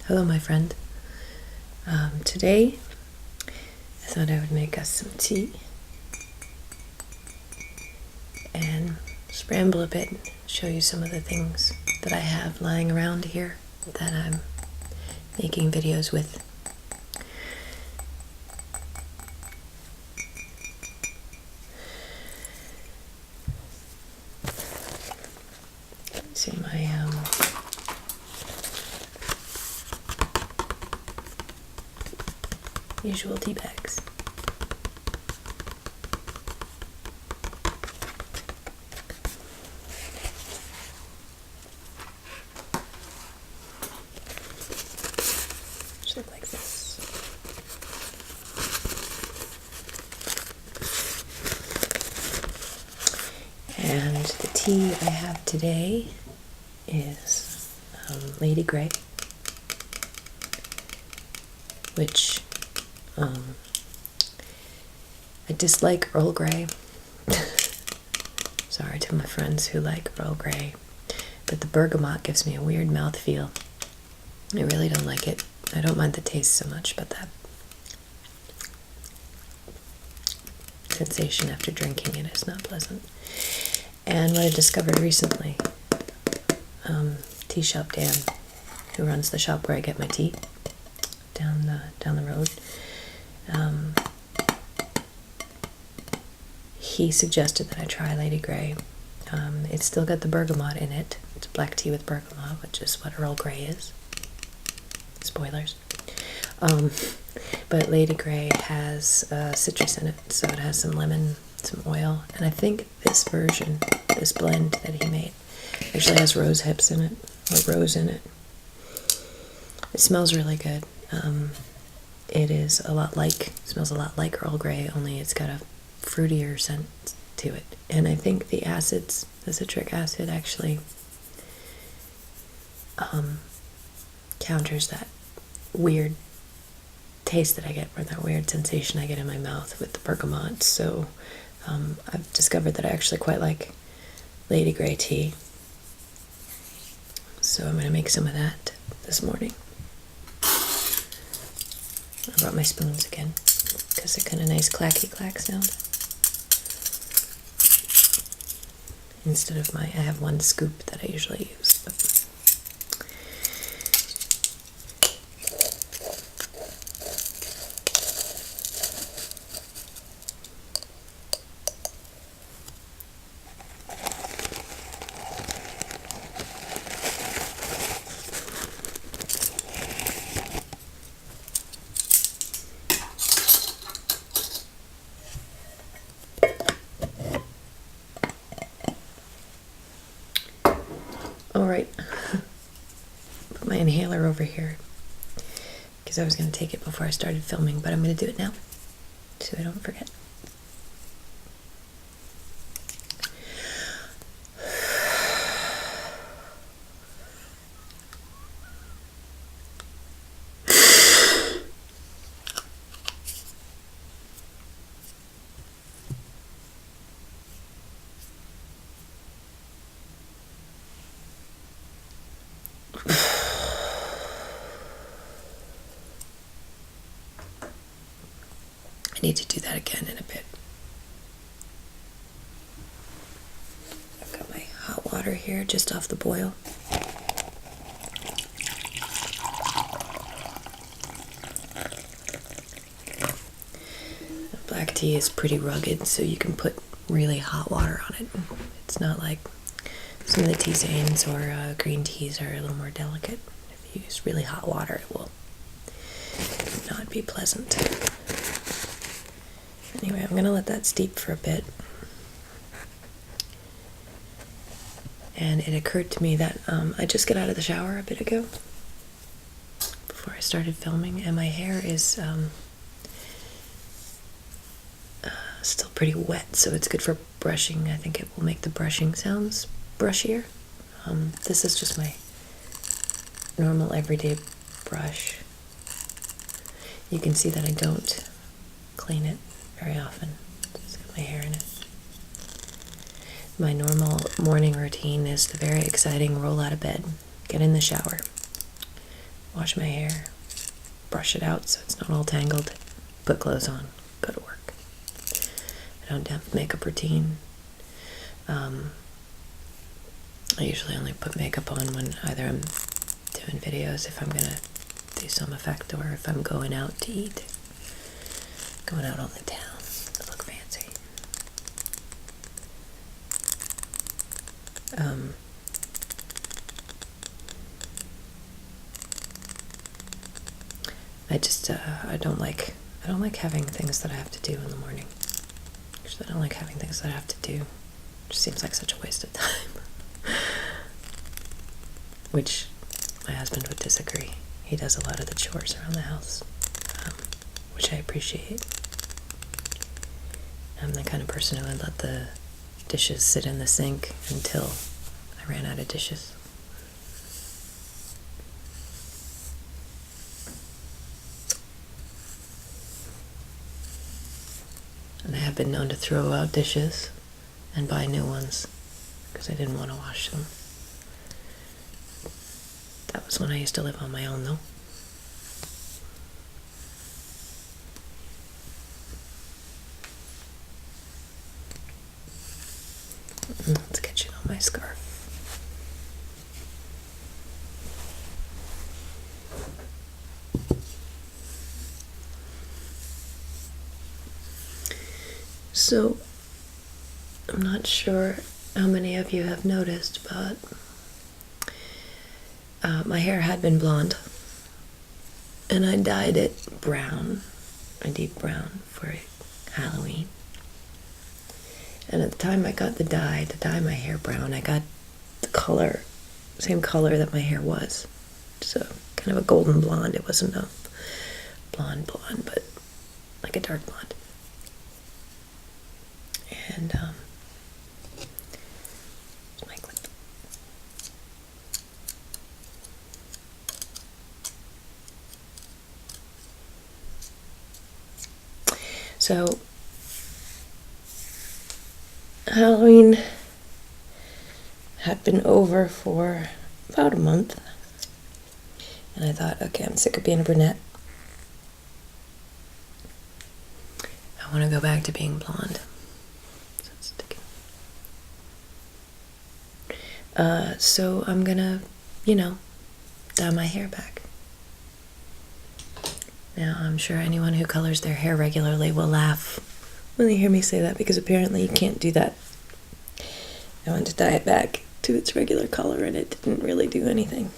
Hello, my friend. Today, I thought I would make us some tea and just ramble a bit, show you some of the things that I have lying around here that I'm making videos with. See my usual tea bags. Just look like this. And the tea I have today is Lady Grey, which I dislike Earl Grey. Sorry to my friends who like Earl Grey, but the bergamot gives me a weird mouthfeel. I really don't like it. I don't mind the taste so much, but that sensation after drinking it is not pleasant. And what I discovered recently, Tea Shop Dan, who runs the shop where I get my tea down the road, he suggested that I try Lady Grey. It's still got the bergamot in it. It's black tea with bergamot, which is what Earl Grey is. Spoilers. But Lady Grey has citrus in it, so it has some lemon, some oil, and I think this version, this blend that he made, actually has rose hips in it, or rose in it. It smells really good. It is smells a lot like Earl Grey, only it's got a fruitier scent to it. And I think the acids, the citric acid, actually counters that weird taste that I get, or that weird sensation I get in my mouth with the bergamot. So I've discovered that I actually quite like Lady Grey tea. So I'm going to make some of that this morning. I brought my spoons again because they're kind of nice clacky clack sound. Instead of I have one scoop that I usually use. Alright, put my inhaler over here because I was going to take it before I started filming, but I'm going to do it now so I don't forget. I need to do that again in a bit. I've got my hot water here just off the boil. Black tea is pretty rugged, so you can put really hot water on it. It's not like some of the tisanes or green teas are a little more delicate. If you use really hot water, it will not be pleasant. Anyway, I'm going to let that steep for a bit. And it occurred to me that I just got out of the shower a bit ago, before I started filming, and my hair is still pretty wet, so it's good for brushing. I think it will make the brushing sounds brushier. This is just my normal everyday brush. You can see that I don't clean it very often. It's got my hair in it. My normal morning routine is the very exciting roll out of bed, get in the shower, wash my hair, brush it out so it's not all tangled, put clothes on, go to work. I don't have makeup routine. I usually only put makeup on when either I'm doing videos, if I'm gonna do some effect, or if I'm going out to eat, going out on the town to look fancy. I don't like having things that I have to do in the morning. Actually, I don't like having things that I have to do. It just seems like such a waste of time. Which my husband would disagree. He does a lot of the chores around the house, which I appreciate. I'm the kind of person who would let the dishes sit in the sink until I ran out of dishes. And I have been known to throw out dishes and buy new ones because I didn't want to wash them. That was when I used to live on my own, though. Let's get you on my scarf. So, I'm not sure how many of you have noticed, but my hair had been blonde, and I dyed it brown, a deep brown, for Halloween. And at the time I got the dye to dye my hair brown, I got the color, same color that my hair was. So kind of a golden blonde. It wasn't a blonde, but like a dark blonde. And my clip. So Halloween had been over for about a month, and I thought, okay, I'm sick of being a brunette. I want to go back to being blonde. So it's sticking. So I'm gonna, dye my hair back. Now, I'm sure anyone who colors their hair regularly will laugh when they hear me say that, because apparently you can't do that. I went to dye it back to its regular color, and it didn't really do anything.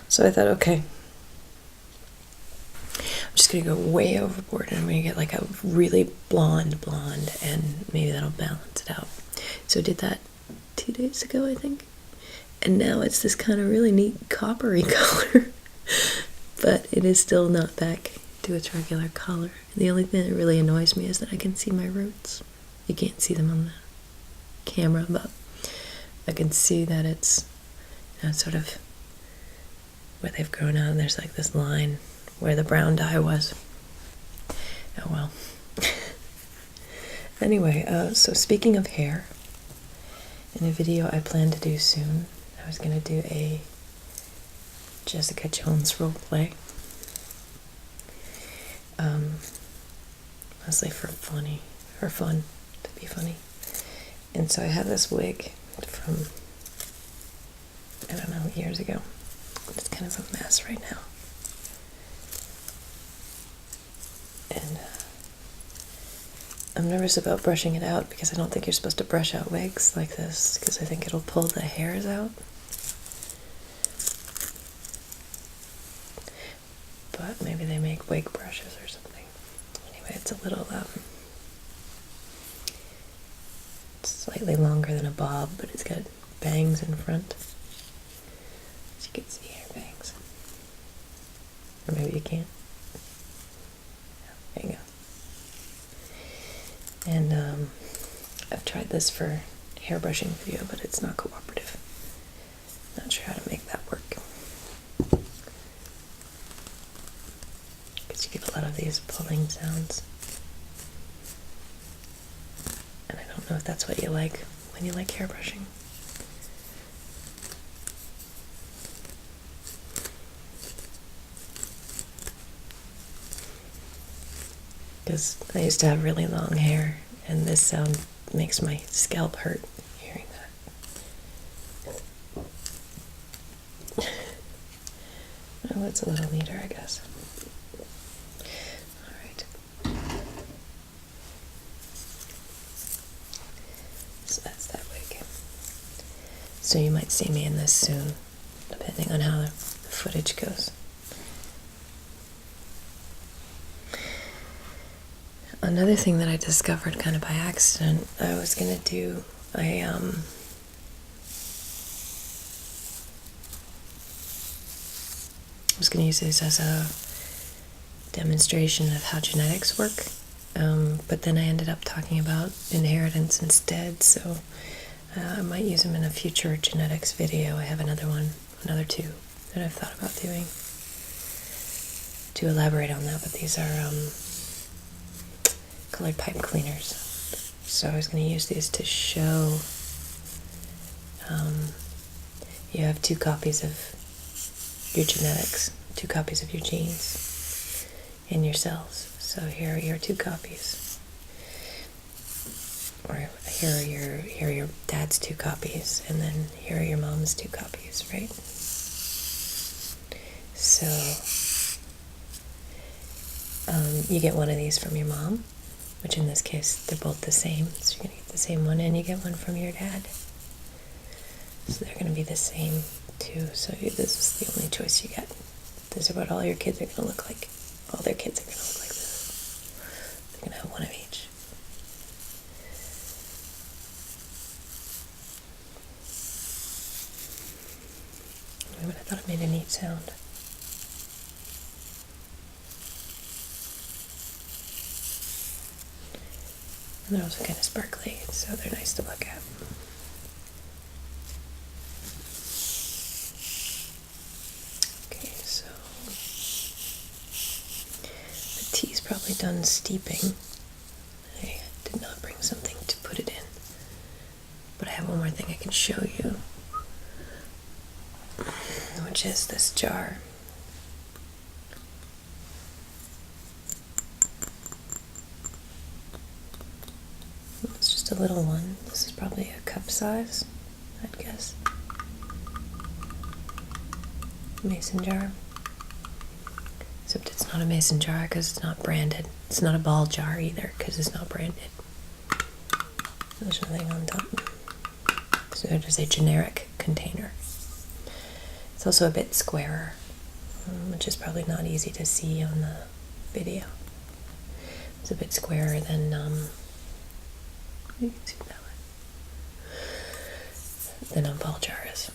So I thought, okay, I'm just gonna go way overboard, and I'm gonna get like a really blonde, and maybe that'll balance it out. So I did that 2 days ago, I think, and now it's this kind of really neat coppery color, but it is still not back to its regular color. The only thing that really annoys me is that I can see my roots. You can't see them on the camera, but I can see that it's sort of where they've grown out, and there's like this line where the brown dye was. Oh well. Anyway, so speaking of hair, in a video I plan to do soon, I was going to do a Jessica Jones roleplay. Mostly for fun, to be funny. And so I have this wig from, I don't know, years ago. It's kind of a mess right now. And I'm nervous about brushing it out, because I don't think you're supposed to brush out wigs like this, because I think it'll pull the hairs out. But maybe they make wig brushes or something. Anyway, it's a little, it's slightly longer than a bob, but it's got bangs in front. As you can see, hair bangs. Or maybe you can't. There you go. And I've tried this for hairbrushing video, but it's not cooperative. Not sure how to make that work. Because you get a lot of these pulling sounds. And I don't know if that's what you like when you like hairbrushing. because I used to have really long hair, and this sound makes my scalp hurt hearing that. Well, it's a little neater, I guess. Alright. So that's that wig. So you might see me in this soon, depending on how the footage goes. Another thing that I discovered kind of by accident, I was gonna do, I was gonna use this as a demonstration of how genetics work, but then I ended up talking about inheritance instead, so I might use them in a future genetics video. I have another two that I've thought about doing to elaborate on that, but these are colored pipe cleaners. So I was going to use these to show you have 2 copies of your genetics, 2 copies of your genes in your cells. So here are your 2 copies. Or here are your dad's 2 copies, and then here are your mom's 2 copies, right? So you get one of these from your mom, which in this case they're both the same, so you're going to get the same one, and you get one from your dad. So they're going to be the same too, so this is the only choice you get. This is what all your kids are going to look like. All their kids are going to look like this. They're going to have one of each. But I thought it made a neat sound. And they're also kind of sparkly, so they're nice to look at. Okay, so the tea's probably done steeping. I did not bring something to put it in, but I have one more thing I can show you, which is this jar. It's just a little one. This is probably a cup size, I'd guess. Mason jar. Except it's not a mason jar because it's not branded. It's not a ball jar either because it's not branded. There's nothing on top. So it is a generic container. It's also a bit squarer, which is probably not easy to see on the video. It's a bit squarer than you can see it that way, than a ball jar is.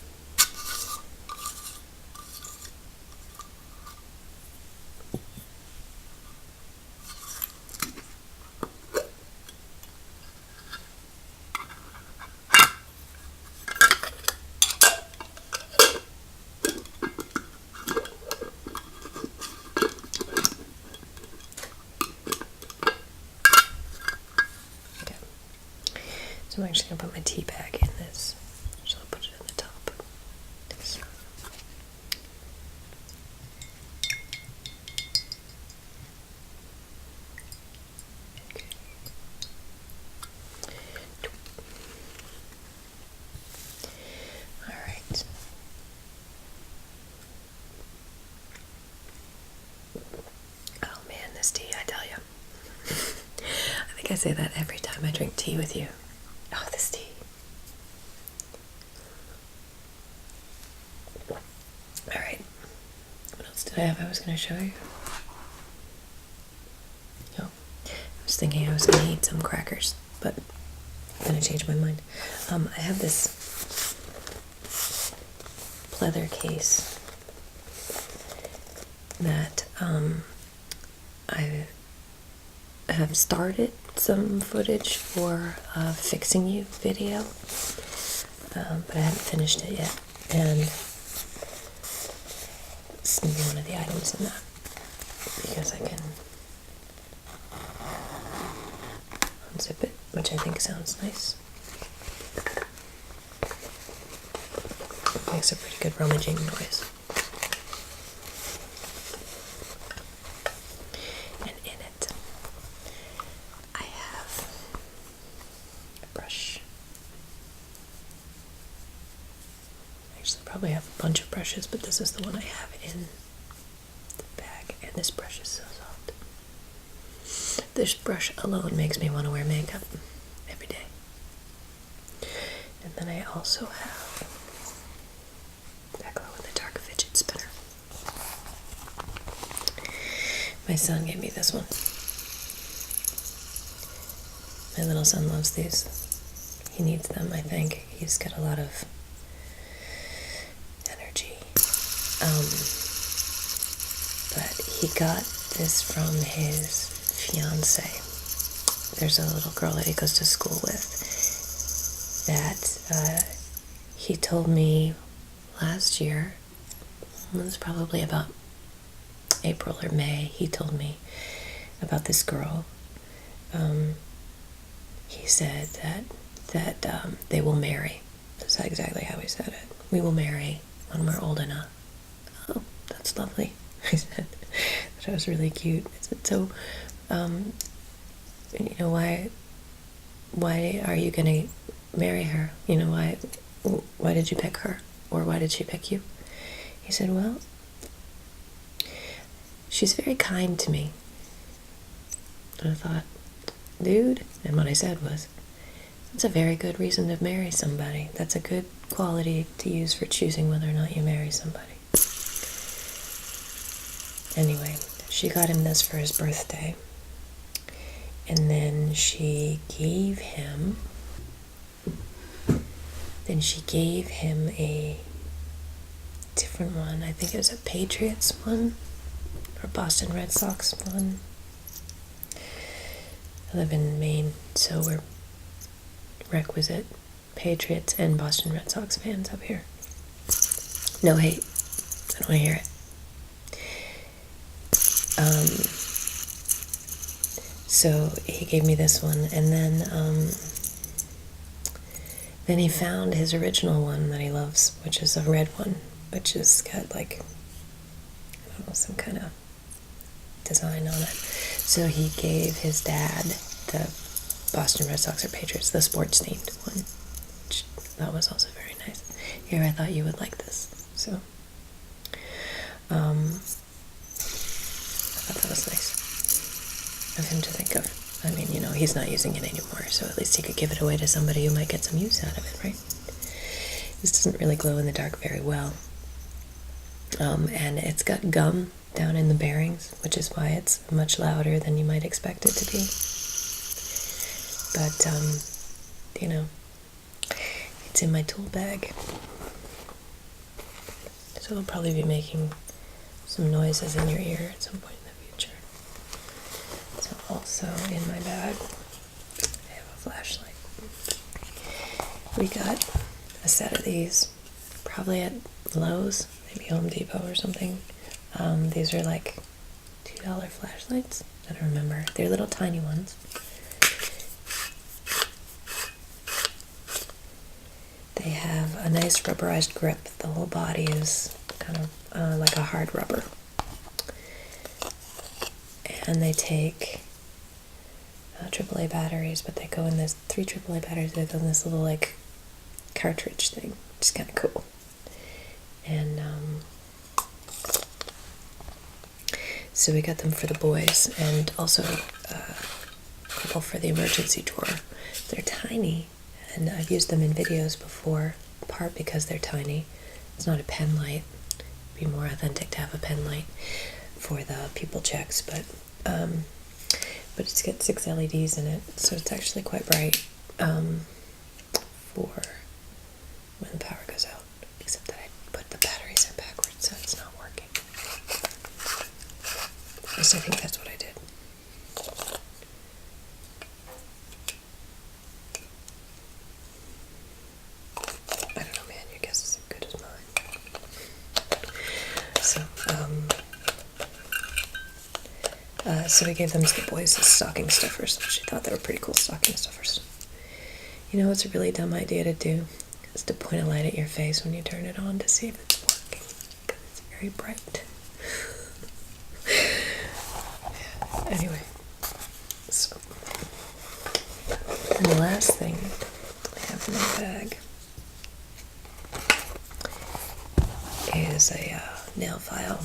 So I'm actually going to put my tea bag in this. So I'll put it in the top. So. Okay. All right. Oh man, this tea, I tell you. I think I say that every time I drink tea with you. Oh, this tea. Alright. What else did I have I was going to show you? Oh, I was thinking I was going to eat some crackers, but then I changed my mind. I have this pleather case that I have started some footage for a Fixing You video, but I haven't finished it yet, and it's going to be one of the items in that, because I can unzip it, which I think sounds nice. It makes a pretty good rummaging noise. And in it probably have a bunch of brushes, but this is the one I have in the bag, and this brush is so soft. This brush alone makes me want to wear makeup every day. And then I also have that glow-in-the-dark fidget spinner. My son gave me this one. My little son loves these. He needs them, I think. He's got a lot of energy. But he got this from his fiance. There's a little girl that he goes to school with that he told me last year, it was probably about April or May, he told me about this girl. He said that they will marry. That's exactly how he said it. We will marry when we're old enough. Oh, that's lovely, I said. That was really cute. I said, so, you know, why are you going to marry her? You know, why did you pick her? Or why did she pick you? He said, well, she's very kind to me. And I thought, dude, and what I said was, that's a very good reason to marry somebody. That's a good quality to use for choosing whether or not you marry somebody. Anyway, she got him this for his birthday. And then she gave him a different one. I think it was a Patriots one or Boston Red Sox one. I live in Maine, so we're requisite Patriots and Boston Red Sox fans up here. No hate. I don't want to hear it. So he gave me this one, and then he found his original one that he loves, which is a red one, which has got like, I don't know, some kind of design on it. So he gave his dad the Boston Red Sox or Patriots, the sports themed one, which that was also very nice. Here, I thought you would like this. So, I thought that was nice of him to think of. I mean, you know, he's not using it anymore, so at least he could give it away to somebody who might get some use out of it, right? This doesn't really glow in the dark very well. And it's got gum down in the bearings, which is why it's much louder than you might expect it to be. But, you know, it's in my tool bag. So I'll probably be making some noises in your ear at some point in the future. So also in my bag, I have a flashlight. We got a set of these, probably at Lowe's, maybe Home Depot or something. These are like $2 flashlights, I don't remember. They're little tiny ones. They have a nice rubberized grip. The whole body is kind of like a hard rubber. And they take AAA batteries, but they go in this, 3 AAA batteries, they go in this little like cartridge thing, which is kind of cool. And so we got them for the boys, and also a couple for the emergency drawer. They're tiny, and I've used them in videos before, in part because they're tiny. It's not a pen light. It'd be more authentic to have a pen light for the people checks, but it's got 6 LEDs in it, so it's actually quite bright for when the power goes out, except that I put the batteries in backwards, so it's not working. At least I think that's what I did. I don't know, man, your guess is as good as mine. So we gave them to the boys as stocking stuffers. She thought they were pretty cool stocking stuffers. You know what's a really dumb idea to do? Is to point a light at your face when you turn it on to see if it's working, because it's very bright. Yeah. Anyway, so, and the last thing I have in my bag nail file,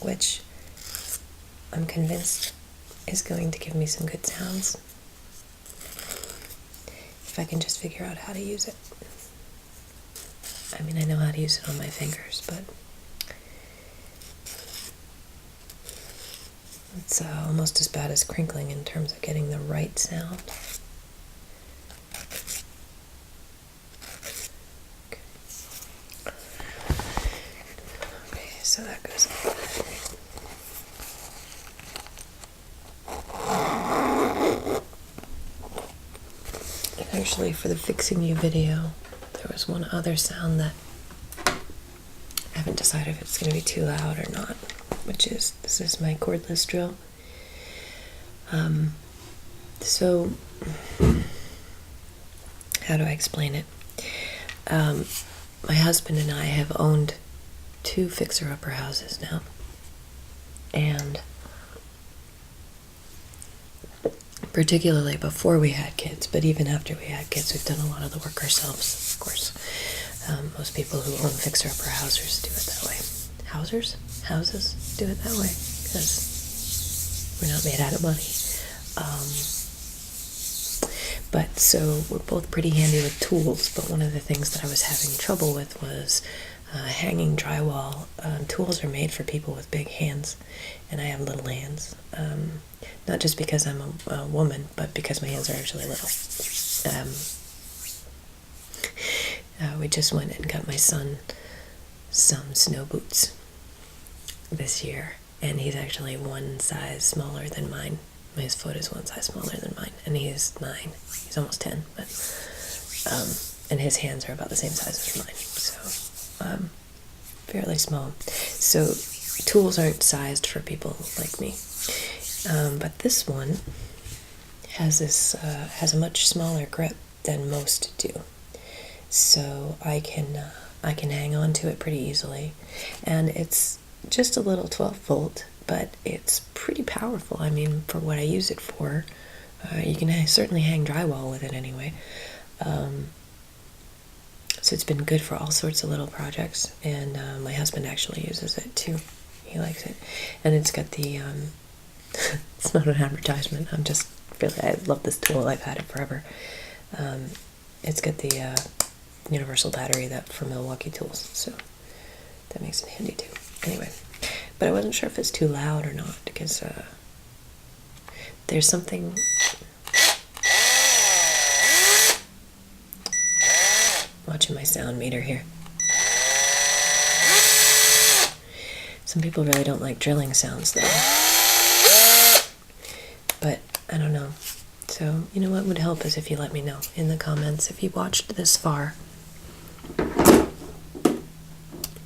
which I'm convinced is going to give me some good sounds if I can just figure out how to use it. I mean, I know how to use it on my fingers, but it's almost as bad as crinkling in terms of getting the right sound. Okay, so that goes like that. Actually, for the Fixing You video, there was one other sound that I haven't decided if it's going to be too loud or not, which is, this is my cordless drill. So, how do I explain it? My husband and I have owned 2 fixer-upper houses now, and particularly before we had kids, but even after we had kids, we've done a lot of the work ourselves, of course. Most people who own fixer-upper houses do it that way. Houses do it that way, because we're not made out of money. But so we're both pretty handy with tools, but one of the things that I was having trouble with was hanging drywall. Tools are made for people with big hands, and I have little hands. Not just because I'm a woman, but because my hands are actually little. We just went and got my son some snow boots this year, and he's actually one size smaller than mine. His foot is one size smaller than mine, and he's 9. He's almost 10, but and his hands are about the same size as mine, so fairly small. So tools aren't sized for people like me. But this one has a much smaller grip than most do, so I can hang on to it pretty easily, and it's just a little 12-volt, but it's pretty powerful. I mean, for what I use it for, you can certainly hang drywall with it anyway. So it's been good for all sorts of little projects, and my husband actually uses it too. He likes it, and it's got the it's not an advertisement. I love this tool. I've had it forever. It's got the universal battery for Milwaukee tools, so that makes it handy too. Anyway, but I wasn't sure if it's too loud or not, because there's something. Watching my sound meter here. Some people really don't like drilling sounds though. But I don't know. So, you know what would help is if you let me know in the comments if you watched this far.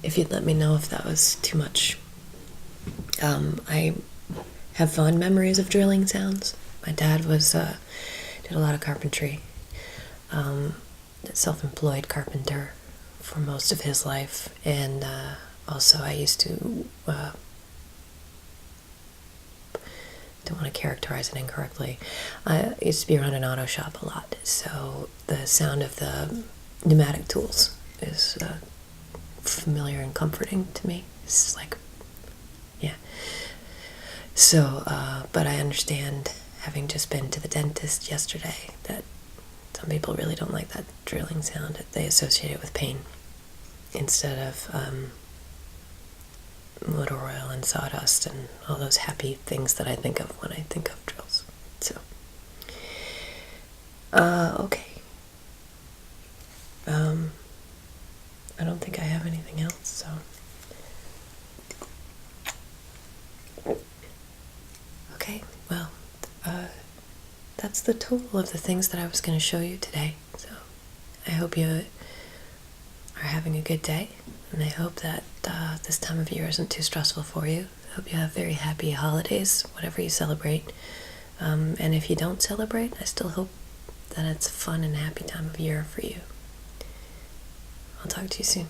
If you'd let me know if that was too much. I have fond memories of drilling sounds. My dad did a lot of carpentry. Self-employed carpenter for most of his life, and also I used to don't want to characterize it incorrectly. I used to be around an auto shop a lot, so the sound of the pneumatic tools is familiar and comforting to me. It's like, yeah. So, but I understand, having just been to the dentist yesterday, that some people really don't like that drilling sound. They associate it with pain instead of motor oil and sawdust and all those happy things that I think of when I think of drills. So, okay. I don't think I have anything else, so. Okay, well, that's the total of the things that I was going to show you today. So I hope you are having a good day, and I hope that this time of year isn't too stressful for you. I hope you have very happy holidays, whatever you celebrate. And if you don't celebrate, I still hope that it's a fun and happy time of year for you. I'll talk to you soon.